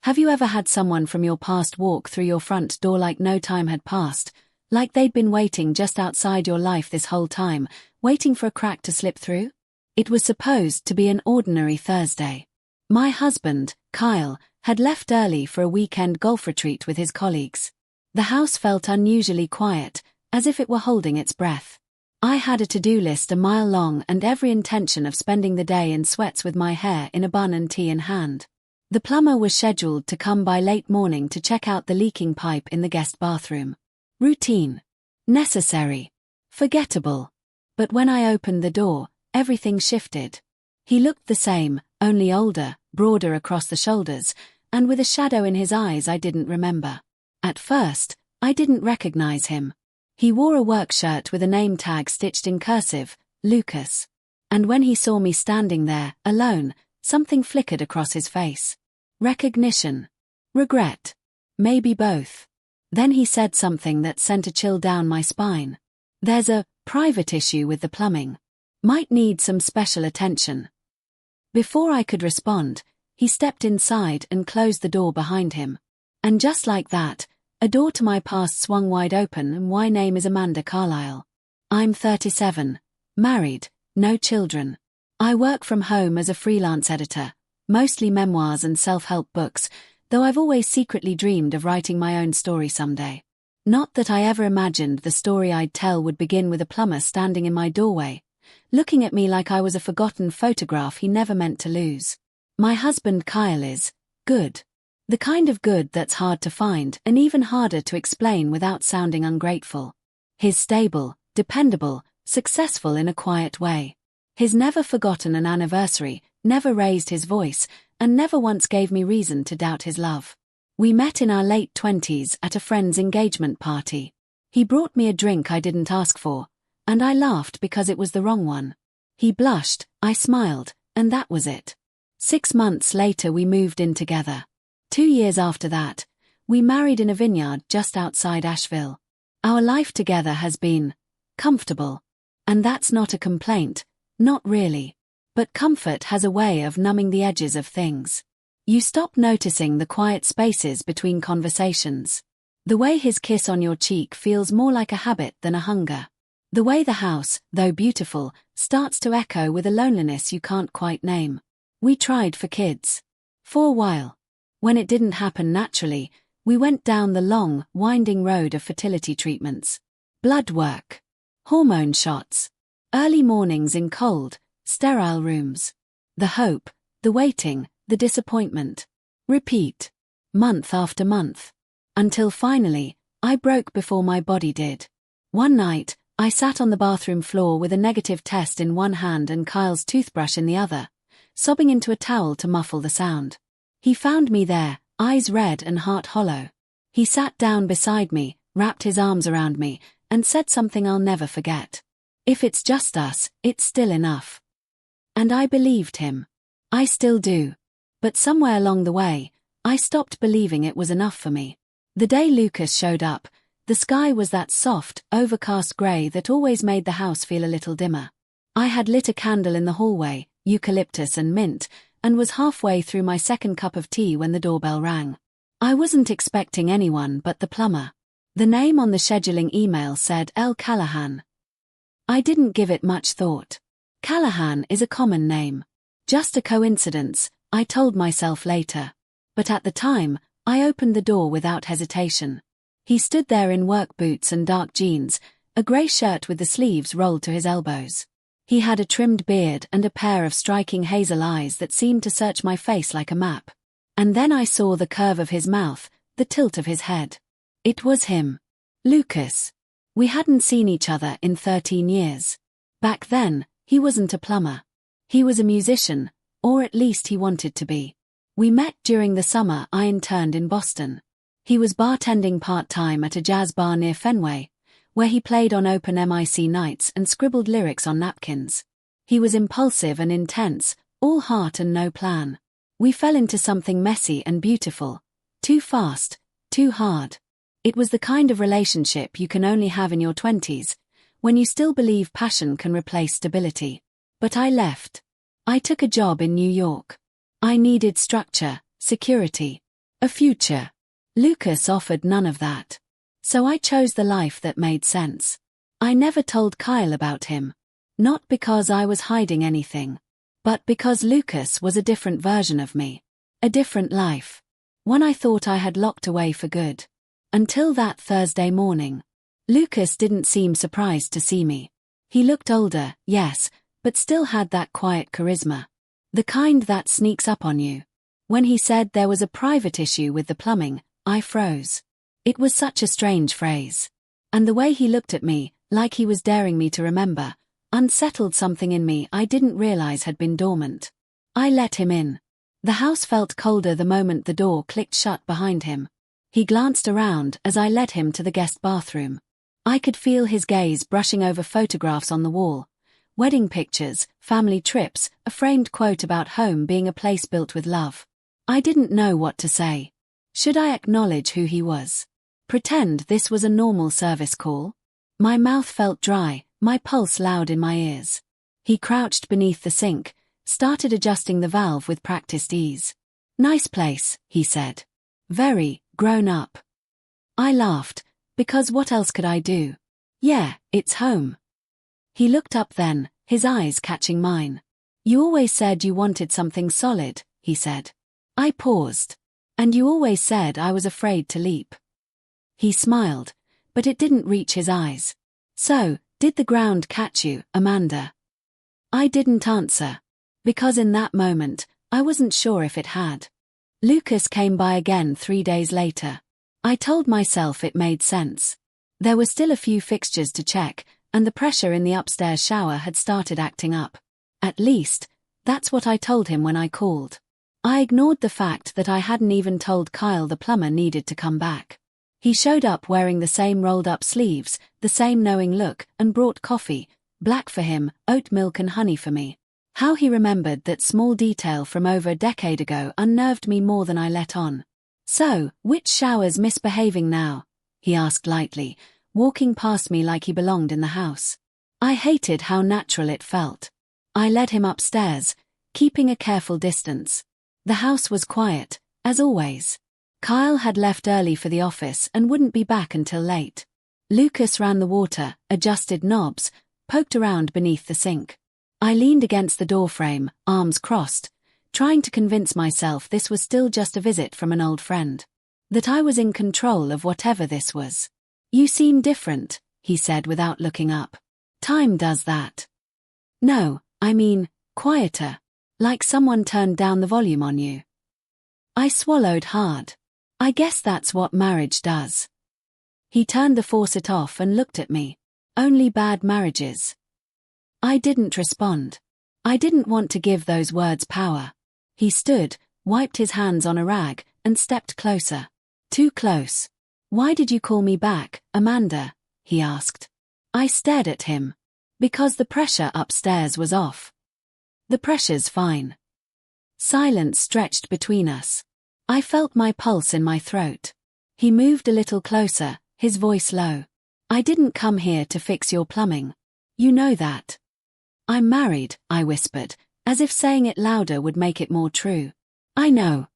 Have you ever had someone from your past walk through your front door like no time had passed, like they'd been waiting just outside your life this whole time, waiting for a crack to slip through? It was supposed to be an ordinary Thursday. My husband, Kyle, had left early for a weekend golf retreat with his colleagues. The house felt unusually quiet, as if it were holding its breath. I had a to-do list a mile long and every intention of spending the day in sweats with my hair in a bun and tea in hand. The plumber was scheduled to come by late morning to check out the leaking pipe in the guest bathroom. Routine. Necessary. Forgettable. But when I opened the door, everything shifted. He looked the same, only older, broader across the shoulders, and with a shadow in his eyes I didn't remember. At first, I didn't recognize him. He wore a work shirt with a name tag stitched in cursive, Lucas. And when he saw me standing there, alone, something flickered across his face. Recognition. Regret. Maybe both. Then he said something that sent a chill down my spine. There's a private issue with the plumbing. Might need some special attention. Before I could respond, he stepped inside and closed the door behind him. And just like that, a door to my past swung wide open and my name is Amanda Carlisle. I'm 37, married, no children. I work from home as a freelance editor, mostly memoirs and self-help books, though I've always secretly dreamed of writing my own story someday. Not that I ever imagined the story I'd tell would begin with a plumber standing in my doorway, looking at me like I was a forgotten photograph he never meant to lose. My husband Kyle is good. The kind of good that's hard to find and even harder to explain without sounding ungrateful. He's stable, dependable, successful in a quiet way. He's never forgotten an anniversary, never raised his voice, and never once gave me reason to doubt his love. We met in our late 20s at a friend's engagement party. He brought me a drink I didn't ask for, and I laughed because it was the wrong one. He blushed, I smiled, and that was it. 6 months later we moved in together. 2 years after that, we married in a vineyard just outside Asheville. Our life together has been comfortable. And that's not a complaint, not really. But comfort has a way of numbing the edges of things. You stop noticing the quiet spaces between conversations. The way his kiss on your cheek feels more like a habit than a hunger. The way the house, though beautiful, starts to echo with a loneliness you can't quite name. We tried for kids. For a while. When it didn't happen naturally, we went down the long, winding road of fertility treatments. Blood work. Hormone shots. Early mornings in cold, sterile rooms. The hope, the waiting, the disappointment. Repeat. Month after month. Until finally, I broke before my body did. One night, I sat on the bathroom floor with a negative test in one hand and Kyle's toothbrush in the other, sobbing into a towel to muffle the sound. He found me there, eyes red and heart hollow. He sat down beside me, wrapped his arms around me, and said something I'll never forget. If it's just us, it's still enough. And I believed him. I still do. But somewhere along the way, I stopped believing it was enough for me. The day Lucas showed up, the sky was that soft, overcast grey that always made the house feel a little dimmer. I had lit a candle in the hallway, eucalyptus and mint, and was halfway through my second cup of tea when the doorbell rang. I wasn't expecting anyone but the plumber. The name on the scheduling email said L. Callahan. I didn't give it much thought. Callahan is a common name. Just a coincidence, I told myself later. But at the time, I opened the door without hesitation. He stood there in work boots and dark jeans, a grey shirt with the sleeves rolled to his elbows. He had a trimmed beard and a pair of striking hazel eyes that seemed to search my face like a map. And then I saw the curve of his mouth, the tilt of his head. It was him. Lucas. We hadn't seen each other in 13 years. Back then, he wasn't a plumber. He was a musician, or at least he wanted to be. We met during the summer I interned in Boston. He was bartending part-time at a jazz bar near Fenway, where he played on open mic nights and scribbled lyrics on napkins. He was impulsive and intense, all heart and no plan. We fell into something messy and beautiful. Too fast, too hard. It was the kind of relationship you can only have in your 20s, when you still believe passion can replace stability. But I left. I took a job in New York. I needed structure, security. A future. Lucas offered none of that. So I chose the life that made sense. I never told Kyle about him. Not because I was hiding anything, but because Lucas was a different version of me. A different life. One I thought I had locked away for good. Until that Thursday morning. Lucas didn't seem surprised to see me. He looked older, yes, but still had that quiet charisma. The kind that sneaks up on you. When he said there was a private issue with the plumbing, I froze. It was such a strange phrase. And the way he looked at me, like he was daring me to remember, unsettled something in me I didn't realize had been dormant. I let him in. The house felt colder the moment the door clicked shut behind him. He glanced around as I led him to the guest bathroom. I could feel his gaze brushing over photographs on the wall. Wedding pictures, family trips, a framed quote about home being a place built with love. I didn't know what to say. Should I acknowledge who he was? Pretend this was a normal service call? My mouth felt dry, my pulse loud in my ears. He crouched beneath the sink, started adjusting the valve with practiced ease. Nice place, he said. Very, grown up. I laughed, because what else could I do? Yeah, it's home. He looked up then, his eyes catching mine. You always said you wanted something solid, he said. I paused. And you always said I was afraid to leap. He smiled, but it didn't reach his eyes. So, did the ground catch you, Amanda? I didn't answer. Because in that moment, I wasn't sure if it had. Lucas came by again 3 days later. I told myself it made sense. There were still a few fixtures to check, and the pressure in the upstairs shower had started acting up. At least, that's what I told him when I called. I ignored the fact that I hadn't even told Kyle the plumber needed to come back. He showed up wearing the same rolled-up sleeves, the same knowing look, and brought coffee, black for him, oat milk and honey for me. How he remembered that small detail from over a decade ago unnerved me more than I let on. So, which shower's misbehaving now? He asked lightly, walking past me like he belonged in the house. I hated how natural it felt. I led him upstairs, keeping a careful distance. The house was quiet, as always. Kyle had left early for the office and wouldn't be back until late. Lucas ran the water, adjusted knobs, poked around beneath the sink. I leaned against the doorframe, arms crossed, trying to convince myself this was still just a visit from an old friend. That I was in control of whatever this was. You seem different, he said without looking up. Time does that. No, I mean, quieter. Like someone turned down the volume on you. I swallowed hard. I guess that's what marriage does. He turned the faucet off and looked at me. Only bad marriages. I didn't respond. I didn't want to give those words power. He stood, wiped his hands on a rag, and stepped closer. Too close. Why did you call me back, Amanda? He asked. I stared at him. Because the pressure upstairs was off. The pressure's fine. Silence stretched between us. I felt my pulse in my throat. He moved a little closer, his voice low. I didn't come here to fix your plumbing. You know that. I'm married, I whispered, as if saying it louder would make it more true. I know.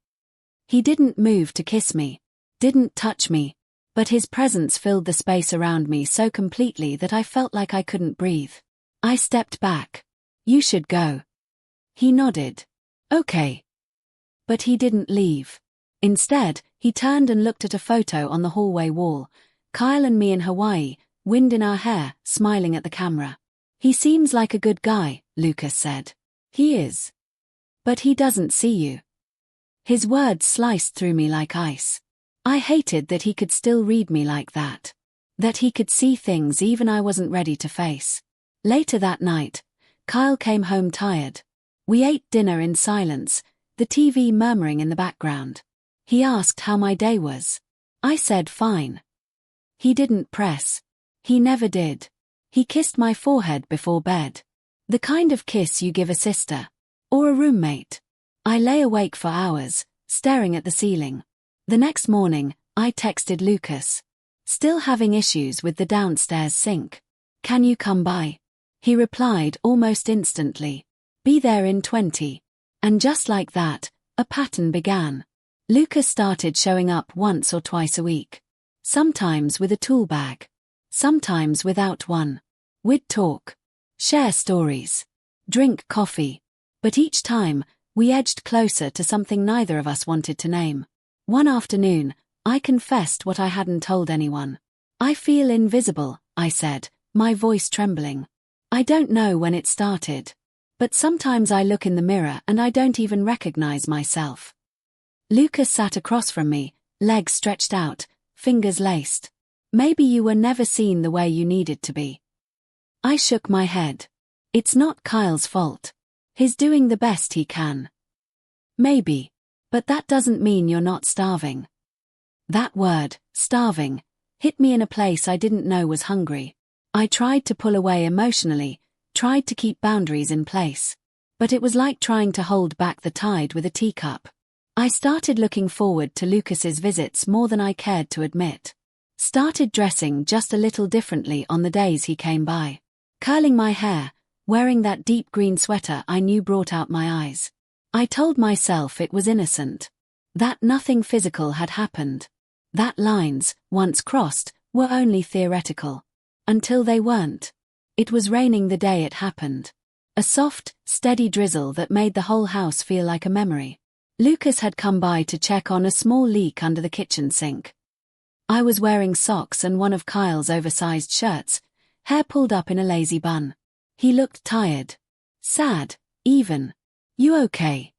He didn't move to kiss me, didn't touch me, but his presence filled the space around me so completely that I felt like I couldn't breathe. I stepped back. You should go. He nodded. Okay. But he didn't leave. Instead, he turned and looked at a photo on the hallway wall. Kyle and me in Hawaii, wind in our hair, smiling at the camera. He seems like a good guy, Lucas said. He is. But he doesn't see you. His words sliced through me like ice. I hated that he could still read me like that. That he could see things even I wasn't ready to face. Later that night, Kyle came home tired. We ate dinner in silence, the TV murmuring in the background. He asked how my day was. I said fine. He didn't press. He never did. He kissed my forehead before bed. The kind of kiss you give a sister. Or a roommate. I lay awake for hours, staring at the ceiling. The next morning, I texted Lucas. Still having issues with the downstairs sink. Can you come by? He replied almost instantly. Be there in 20. And just like that, a pattern began. Lucas started showing up once or twice a week. Sometimes with a tool bag. Sometimes without one. We'd talk. Share stories. Drink coffee. But each time, we edged closer to something neither of us wanted to name. One afternoon, I confessed what I hadn't told anyone. I feel invisible, I said, my voice trembling. I don't know when it started. But sometimes I look in the mirror and I don't even recognize myself. Lucas sat across from me, legs stretched out, fingers laced. Maybe you were never seen the way you needed to be. I shook my head. It's not Kyle's fault. He's doing the best he can. Maybe. But that doesn't mean you're not starving. That word, starving, hit me in a place I didn't know was hungry. I tried to pull away emotionally, tried to keep boundaries in place. But it was like trying to hold back the tide with a teacup. I started looking forward to Lucas's visits more than I cared to admit. Started dressing just a little differently on the days he came by. Curling my hair, wearing that deep green sweater I knew brought out my eyes. I told myself it was innocent. That nothing physical had happened. That lines, once crossed, were only theoretical. Until they weren't. It was raining the day it happened. A soft, steady drizzle that made the whole house feel like a memory. Lucas had come by to check on a small leak under the kitchen sink. I was wearing socks and one of Kyle's oversized shirts, hair pulled up in a lazy bun. He looked tired. Sad, even. You okay?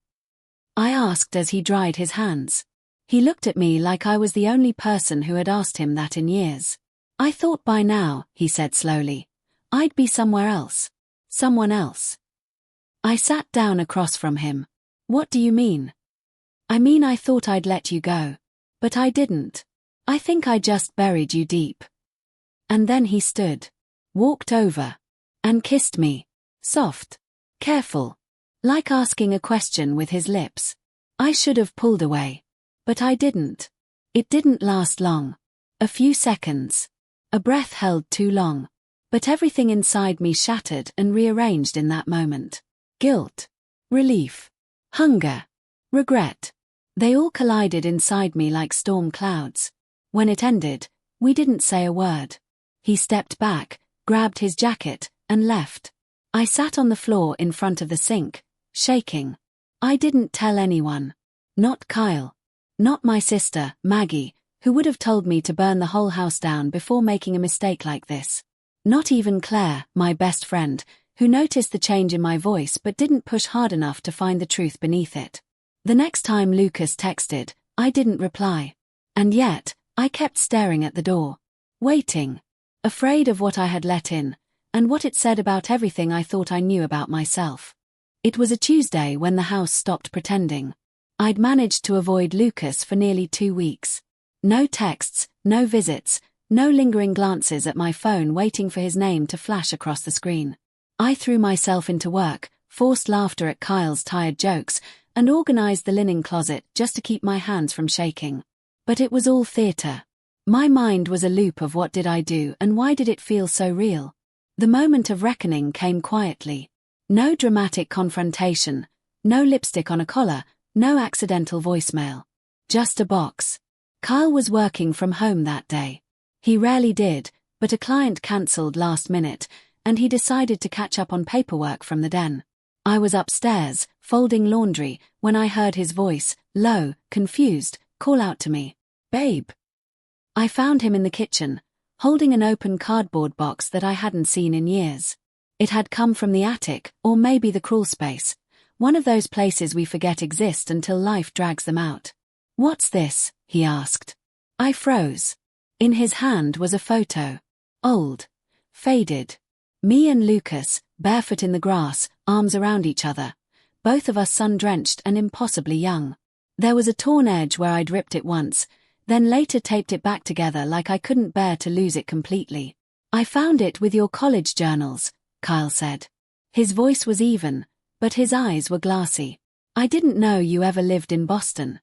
I asked as he dried his hands. He looked at me like I was the only person who had asked him that in years. I thought by now, he said slowly, I'd be somewhere else. Someone else. I sat down across from him. What do you mean? I mean I thought I'd let you go. But I didn't. I think I just buried you deep. And then he stood. Walked over. And kissed me. Soft. Careful. Like asking a question with his lips. I should have pulled away. But I didn't. It didn't last long. A few seconds. A breath held too long. But everything inside me shattered and rearranged in that moment. Guilt. Relief. Hunger. Regret. They all collided inside me like storm clouds. When it ended, we didn't say a word. He stepped back, grabbed his jacket, and left. I sat on the floor in front of the sink, shaking. I didn't tell anyone. Not Kyle. Not my sister, Maggie, who would have told me to burn the whole house down before making a mistake like this. Not even Claire, my best friend, who noticed the change in my voice but didn't push hard enough to find the truth beneath it. The next time Lucas texted, I didn't reply. And yet, I kept staring at the door. Waiting. Afraid of what I had let in, and what it said about everything I thought I knew about myself. It was a Tuesday when the house stopped pretending. I'd managed to avoid Lucas for nearly 2 weeks. No texts, no visits, no lingering glances at my phone waiting for his name to flash across the screen. I threw myself into work, forced laughter at Kyle's tired jokes, and organized the linen closet just to keep my hands from shaking. But it was all theater. My mind was a loop of what did I do and why did it feel so real? The moment of reckoning came quietly. No dramatic confrontation, no lipstick on a collar, no accidental voicemail. Just a box. Kyle was working from home that day. He rarely did, but a client cancelled last minute, and he decided to catch up on paperwork from the den. I was upstairs, folding laundry, when I heard his voice, low, confused, call out to me, "Babe." I found him in the kitchen, holding an open cardboard box that I hadn't seen in years. It had come from the attic, or maybe the crawl space, one of those places we forget exist until life drags them out. "What's this?" he asked. I froze. In his hand was a photo. Old. Faded. Me and Lucas, barefoot in the grass, arms around each other. Both of us sun-drenched and impossibly young. There was a torn edge where I'd ripped it once, then later taped it back together like I couldn't bear to lose it completely. "I found it with your college journals," Kyle said. His voice was even, but his eyes were glassy. "I didn't know you ever lived in Boston."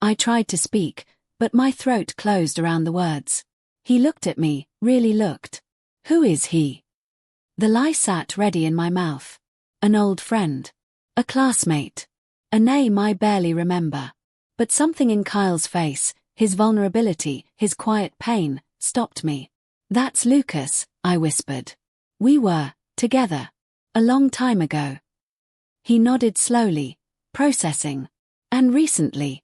I tried to speak, but my throat closed around the words. He looked at me, really looked. Who is he? The lie sat ready in my mouth. An old friend. A classmate. A name I barely remember. But something in Kyle's face, his vulnerability, his quiet pain, stopped me. "That's Lucas," I whispered. "We were together a long time ago." He nodded slowly, processing. "And recently?"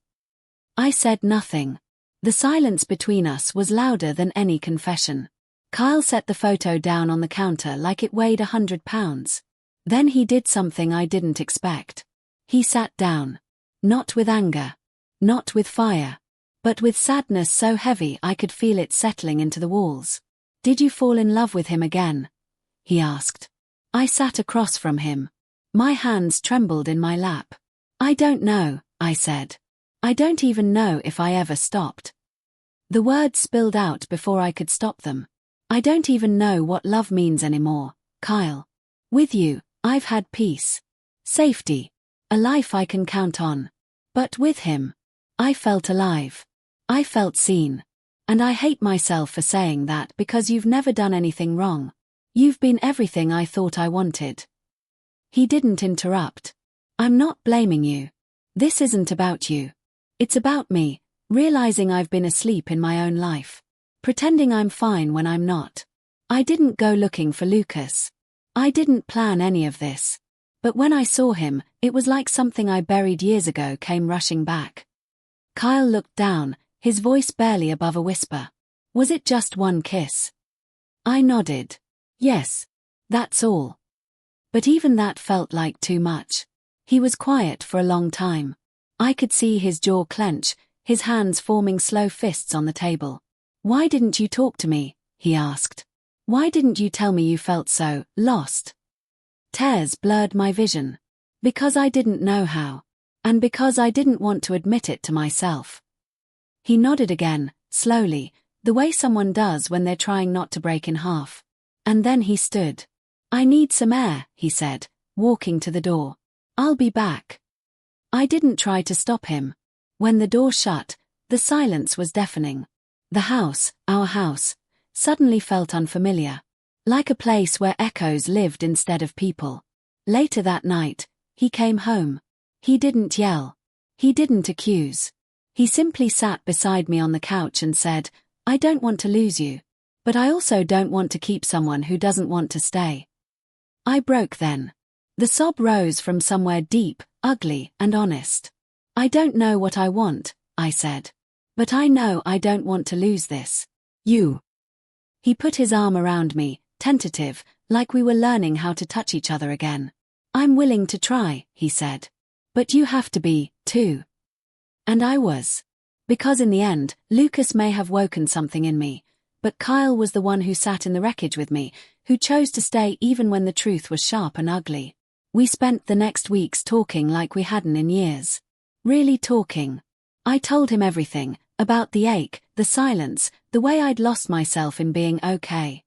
I said nothing. The silence between us was louder than any confession. Kyle set the photo down on the counter like it weighed 100 pounds. Then he did something I didn't expect. He sat down. Not with anger. Not with fire. But with sadness so heavy I could feel it settling into the walls. "Did you fall in love with him again?" he asked. I sat across from him. My hands trembled in my lap. "I don't know," I said. "I don't even know if I ever stopped." The words spilled out before I could stop them. "I don't even know what love means anymore, Kyle. With you, I've had peace. Safety. A life I can count on. But with him, I felt alive. I felt seen. And I hate myself for saying that because you've never done anything wrong. You've been everything I thought I wanted." He didn't interrupt. "I'm not blaming you. This isn't about you. It's about me, realizing I've been asleep in my own life. Pretending I'm fine when I'm not. I didn't go looking for Lucas. I didn't plan any of this. But when I saw him, it was like something I buried years ago came rushing back." Kyle looked down, his voice barely above a whisper. "Was it just one kiss?" I nodded. "Yes. That's all." But even that felt like too much. He was quiet for a long time. I could see his jaw clench, his hands forming slow fists on the table. "Why didn't you talk to me?" he asked. "Why didn't you tell me you felt so lost?" Tears blurred my vision. Because I didn't know how. And because I didn't want to admit it to myself. He nodded again, slowly, the way someone does when they're trying not to break in half. And then he stood. "I need some air," he said, walking to the door. "I'll be back." I didn't try to stop him. When the door shut, the silence was deafening. The house, our house, suddenly felt unfamiliar. Like a place where echoes lived instead of people. Later that night, he came home. He didn't yell. He didn't accuse. He simply sat beside me on the couch and said, "I don't want to lose you. But I also don't want to keep someone who doesn't want to stay." I broke then. The sob rose from somewhere deep, ugly, and honest. "I don't know what I want," I said. "But I know I don't want to lose this. You." He put his arm around me, tentative, like we were learning how to touch each other again. "I'm willing to try," he said. "But you have to be, too." And I was. Because in the end, Lucas may have woken something in me, but Kyle was the one who sat in the wreckage with me, who chose to stay even when the truth was sharp and ugly. We spent the next weeks talking like we hadn't in years. Really talking. I told him everything, about the ache, the silence, the way I'd lost myself in being okay.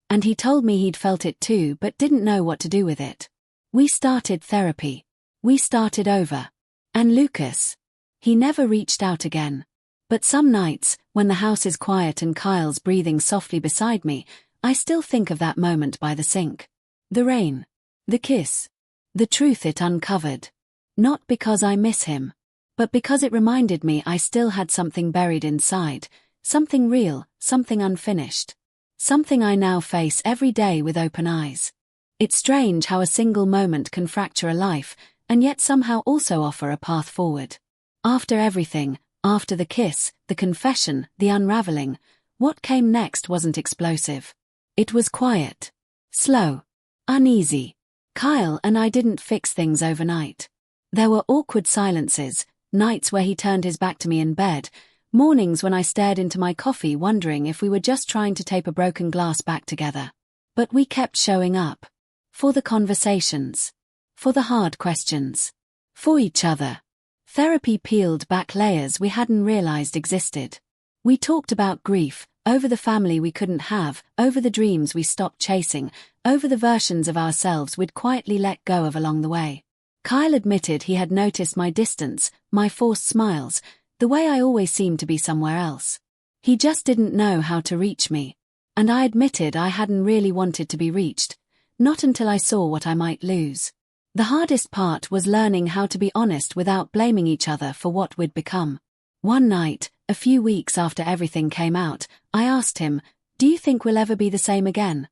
And he told me he'd felt it too but didn't know what to do with it. We started therapy. We started over. And Lucas. He never reached out again. But some nights, when the house is quiet and Kyle's breathing softly beside me, I still think of that moment by the sink. The rain. The kiss. The truth it uncovered. Not because I miss him. But because it reminded me I still had something buried inside. Something real, something unfinished. Something I now face every day with open eyes. It's strange how a single moment can fracture a life, and yet somehow also offer a path forward. After everything, after the kiss, the confession, the unraveling, what came next wasn't explosive. It was quiet. Slow. Uneasy. Kyle and I didn't fix things overnight. There were awkward silences, nights where he turned his back to me in bed, mornings when I stared into my coffee wondering if we were just trying to tape a broken glass back together. But we kept showing up. For the conversations. For the hard questions. For each other. Therapy peeled back layers we hadn't realized existed. We talked about grief, over the family we couldn't have, over the dreams we stopped chasing, over the versions of ourselves we'd quietly let go of along the way. Kyle admitted he had noticed my distance, my forced smiles, the way I always seemed to be somewhere else. He just didn't know how to reach me. And I admitted I hadn't really wanted to be reached, not until I saw what I might lose. The hardest part was learning how to be honest without blaming each other for what we'd become. One night, a few weeks after everything came out, I asked him, "Do you think we'll ever be the same again?"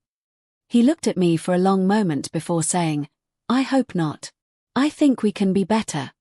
He looked at me for a long moment before saying, "I hope not. I think we can be better."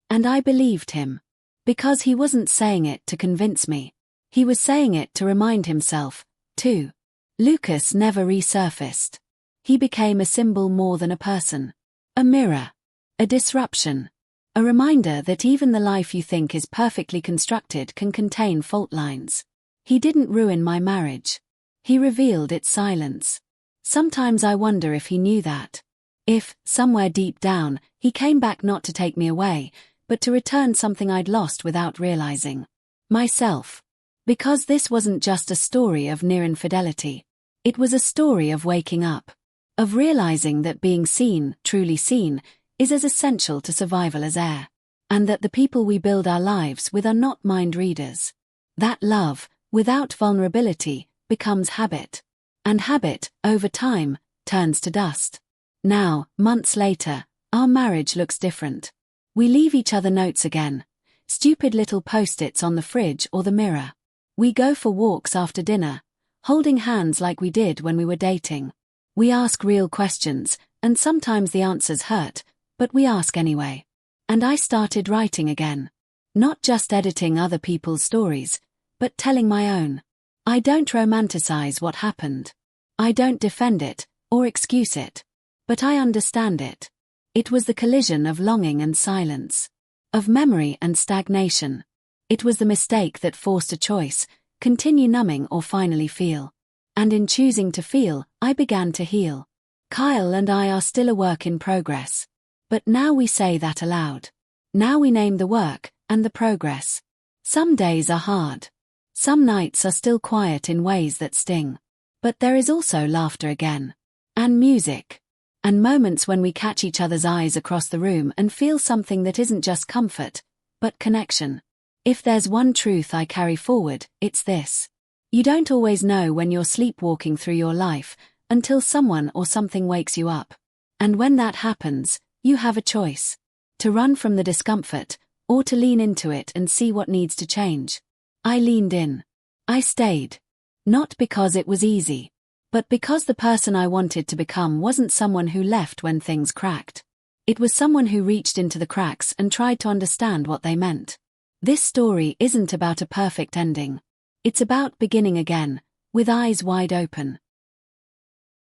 And I believed him. Because he wasn't saying it to convince me. He was saying it to remind himself, too. Lucas never resurfaced. He became a symbol more than a person. A mirror. A disruption. A reminder that even the life you think is perfectly constructed can contain fault lines. He didn't ruin my marriage. He revealed its silence. Sometimes I wonder if he knew that. If, somewhere deep down, he came back not to take me away, but to return something I'd lost without realizing. Myself. Because this wasn't just a story of near infidelity. It was a story of waking up. Of realizing that being seen, truly seen, is as essential to survival as air. And that the people we build our lives with are not mind readers. That love, without vulnerability, becomes habit. And habit, over time, turns to dust. Now, months later, our marriage looks different. We leave each other notes again. Stupid little post-its on the fridge or the mirror. We go for walks after dinner, holding hands like we did when we were dating. We ask real questions, and sometimes the answers hurt, but we ask anyway. And I started writing again. Not just editing other people's stories, but telling my own. I don't romanticize what happened. I don't defend it, or excuse it. But I understand it. It was the collision of longing and silence. Of memory and stagnation. It was the mistake that forced a choice, continue numbing or finally feel. And in choosing to feel, I began to heal. Kyle and I are still a work in progress. But now we say that aloud. Now we name the work, and the progress. Some days are hard. Some nights are still quiet in ways that sting. But there is also laughter again. And music. And moments when we catch each other's eyes across the room and feel something that isn't just comfort, but connection. If there's one truth I carry forward, it's this. You don't always know when you're sleepwalking through your life, until someone or something wakes you up. And when that happens, you have a choice. To run from the discomfort, or to lean into it and see what needs to change. I leaned in. I stayed. Not because it was easy. But because the person I wanted to become wasn't someone who left when things cracked. It was someone who reached into the cracks and tried to understand what they meant. This story isn't about a perfect ending. It's about beginning again, with eyes wide open.